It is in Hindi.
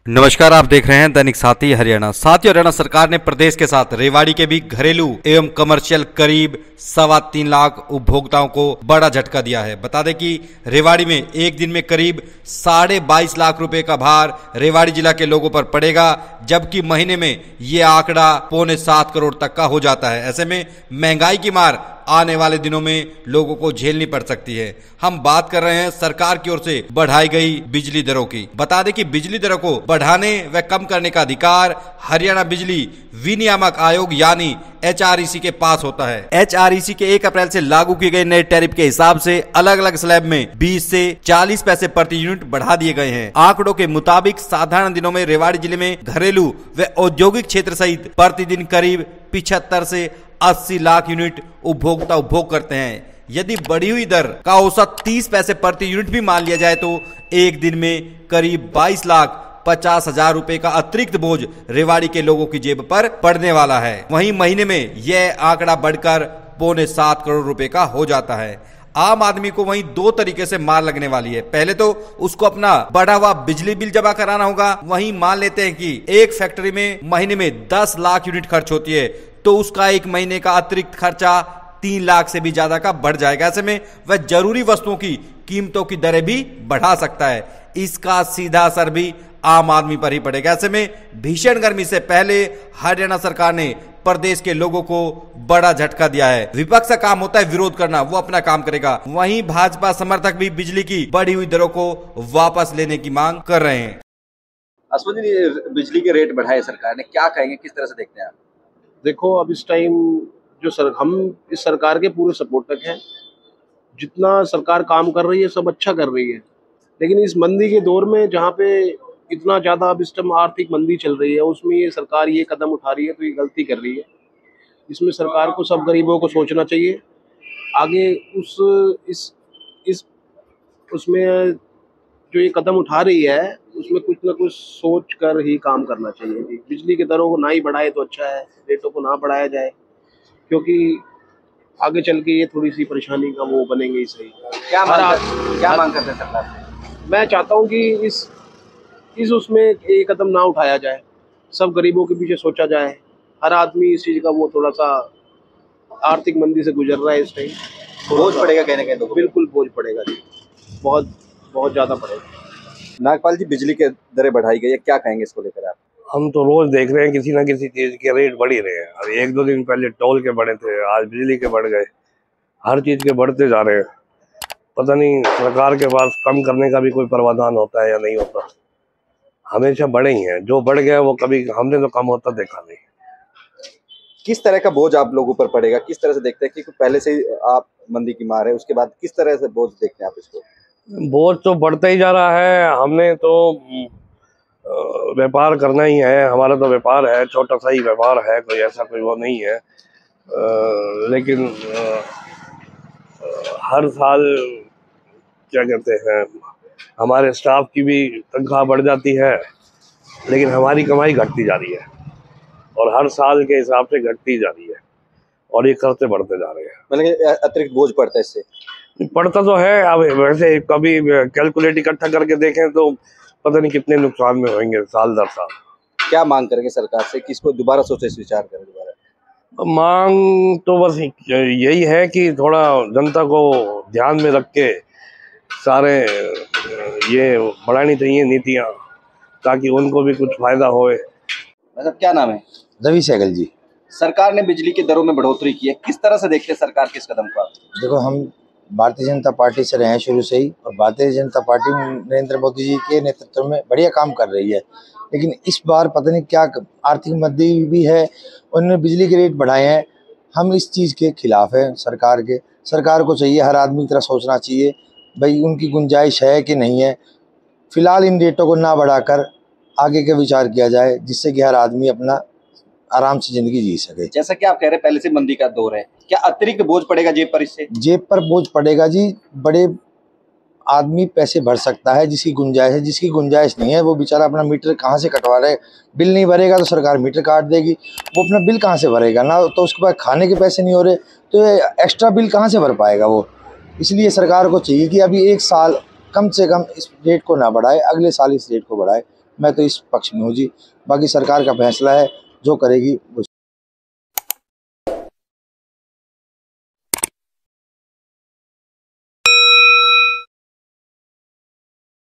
नमस्कार, आप देख रहे हैं दैनिक साथी हरियाणा। साथी हरियाणा सरकार ने प्रदेश के साथ रेवाड़ी के भी घरेलू एवं कमर्शियल करीब 3.25 लाख उपभोक्ताओं को बड़ा झटका दिया है। बता दें कि रेवाड़ी में एक दिन में करीब 22.5 लाख रुपए का भार रेवाड़ी जिला के लोगों पर पड़ेगा, जबकि महीने में ये आंकड़ा 6.25 करोड़ तक का हो जाता है। ऐसे में महंगाई की मार आने वाले दिनों में लोगों को झेलनी पड़ सकती है। हम बात कर रहे हैं सरकार की ओर से बढ़ाई गई बिजली दरों की। बता दें कि बिजली दरों को बढ़ाने व कम करने का अधिकार हरियाणा बिजली विनियामक आयोग यानी HREC के पास होता है। HREC के 1 अप्रैल से लागू किए गए नए टैरिफ के हिसाब से अलग अलग स्लैब में 20 से 40 पैसे प्रति यूनिट बढ़ा दिए गए हैं। आंकड़ों के मुताबिक साधारण दिनों में रेवाड़ी जिले में घरेलू व औद्योगिक क्षेत्र सहित प्रतिदिन करीब 75 से 80 लाख यूनिट उपभोक्ता उपभोग करते हैं। यदि बढ़ी हुई दर का औसत 30 पैसे प्रति यूनिट भी मान लिया जाए तो एक दिन में करीब 22,50,000 रुपए का अतिरिक्त बोझ रेवाड़ी के लोगों की जेब पर पड़ने वाला है। वहीं महीने में यह आंकड़ा बढ़कर 6.25 करोड़ रुपए का हो जाता है। आम आदमी को वहीं 2 तरीके से मार लगने वाली है। पहले तो उसको अपना बढ़ा हुआ बिजली बिल जमा कराना होगा। वहीं मान लेते हैं कि एक फैक्ट्री में महीने में 10 लाख यूनिट खर्च होती है तो उसका एक महीने का अतिरिक्त खर्चा 3 लाख से भी ज्यादा का बढ़ जाएगा। ऐसे में वह जरूरी वस्तुओं की कीमतों की दरें भी बढ़ा सकता है। इसका सीधा असर भी आम आदमी पर ही पड़ेगा। ऐसे में भीषण गर्मी से पहले हरियाणा सरकार ने प्रदेश के लोगों को बड़ा झटका दिया है। विपक्ष का काम होता है विरोध करना, वो अपना काम करेगा। वहीं भाजपा समर्थक भी बिजली की बढ़ी हुई दरों को वापस लेने की मांग कर रहे हैं। अश्वनी जी, बिजली के रेट बढ़ाए सरकार ने, क्या कहेंगे, किस तरह से देखते हैं आप? देखो, अब इस टाइम हम इस सरकार के पूरे सपोर्टर हैं। जितना सरकार काम कर रही है सब अच्छा कर रही है, लेकिन इस मंदी के दौर में जहाँ पे इतना ज़्यादा अब इस टाइम आर्थिक मंदी चल रही है, उसमें ये सरकार ये कदम उठा रही है तो ये गलती कर रही है। इसमें सरकार को सब गरीबों को सोचना चाहिए। आगे उसमें जो ये कदम उठा रही है उसमें कुछ ना कुछ सोच कर ही काम करना चाहिए। बिजली के दरों को ना ही बढ़ाए तो अच्छा है, रेटों को ना बढ़ाया जाए, क्योंकि आगे चल के ये थोड़ी सी परेशानी का वो बनेंगे ही सही। क्या मांग करते हैं सरकार से? मैं चाहता हूँ कि इस उसमें एक कदम ना उठाया जाए, सब गरीबों के पीछे सोचा जाए। हर आदमी इस चीज़ का वो थोड़ा सा आर्थिक मंदी से गुजर रहा है इस टाइम। बोझ पड़ेगा कहने के तो? बिल्कुल बोझ पड़ेगा जी, बहुत बहुत ज़्यादा पड़ेगा। नागपाल जी, बिजली के दरें बढ़ाई गई है, क्या कहेंगे इसको लेकर आप? हम तो रोज देख रहे हैं किसी ना किसी चीज के रेट बढ़ ही रहे हैं। अब 1-2 दिन पहले टोल के बढ़े थे, आज बिजली के बढ़ गए। हर चीज के बढ़ते जा रहे हैं। पता नहीं सरकार के पास कम करने का भी कोई प्रावधान होता है या नहीं होता। हमेशा बढ़े ही हैं, जो बढ़ गया वो कभी हमने तो कम होता देखा नहीं। किस तरह का बोझ आप लोगों पर पड़ेगा, किस तरह से देखते हैं कि पहले से ही आप मंदी की मार है, उसके बाद किस तरह से बोझ देखते हैं आप इसको? बोझ तो बढ़ता ही जा रहा है। हमने तो व्यापार करना ही है, हमारा तो व्यापार है, छोटा सा ही व्यापार है, कोई ऐसा कोई वो नहीं है। लेकिन हर साल क्या कहते हैं, हमारे स्टाफ की भी तनख्वाह बढ़ जाती है, लेकिन हमारी कमाई घटती जा रही है और हर साल के हिसाब से घटती जा रही है और ये खर्चे बढ़ते जा रहे हैं। मतलब अतिरिक्त बोझ पड़ता है इससे? पड़ता तो है। अब वैसे कभी कैलकुलेट इकट्ठा करके देखें तो पता नहीं कितने नुकसान में होंगे साल दर साल। क्या मांग करेंगे सरकार से कि इसको दोबारा सोचे, विचार करें दोबारा? मांग तो बस यही है कि थोड़ा जनता को ध्यान में रख के सारे ये बढ़ानी चाहिए नीतियाँ, ताकि उनको भी कुछ फायदा होए। मतलब क्या नाम है? रवि सहगल जी। सरकार ने बिजली की दरों में बढ़ोतरी की है, किस तरह से देखते हैं सरकार के इस कदम को आप? देखो, हम भारतीय जनता पार्टी से रहे हैं शुरू से ही, और भारतीय जनता पार्टी नरेंद्र मोदी जी के नेतृत्व में बढ़िया काम कर रही है। लेकिन इस बार पता नहीं क्या आर्थिक मंदी भी है, उन्होंने बिजली के रेट बढ़ाए हैं। हम इस चीज़ के खिलाफ हैं। सरकार को चाहिए हर आदमी की तरह सोचना चाहिए, भाई उनकी गुंजाइश है कि नहीं है। फिलहाल इन रेटों को ना बढ़ाकर आगे का विचार किया जाए, जिससे कि हर आदमी अपना आराम से जिंदगी जी सके। जैसा कि आप कह रहे हैं पहले से मंदी का दौर है, क्या अतिरिक्त बोझ पड़ेगा जेब पर इससे? जेब पर बोझ पड़ेगा जी। बड़े आदमी पैसे भर सकता है जिसकी गुंजाइश है, जिसकी गुंजाइश नहीं है वो बेचारा अपना मीटर कहाँ से कटवा रहा है। बिल नहीं भरेगा तो सरकार मीटर काट देगी, वो अपना बिल कहाँ से भरेगा ना, तो उसके पास खाने के पैसे नहीं हो रहे तो एक्स्ट्रा बिल कहाँ से भर पाएगा वो। इसलिए सरकार को चाहिए कि अभी 1 साल कम से कम इस रेट को ना बढ़ाए, अगले साल इस रेट को बढ़ाए। मैं तो इस पक्ष में हूँ जी। बाकी सरकार का फैसला है, जो करेगी वो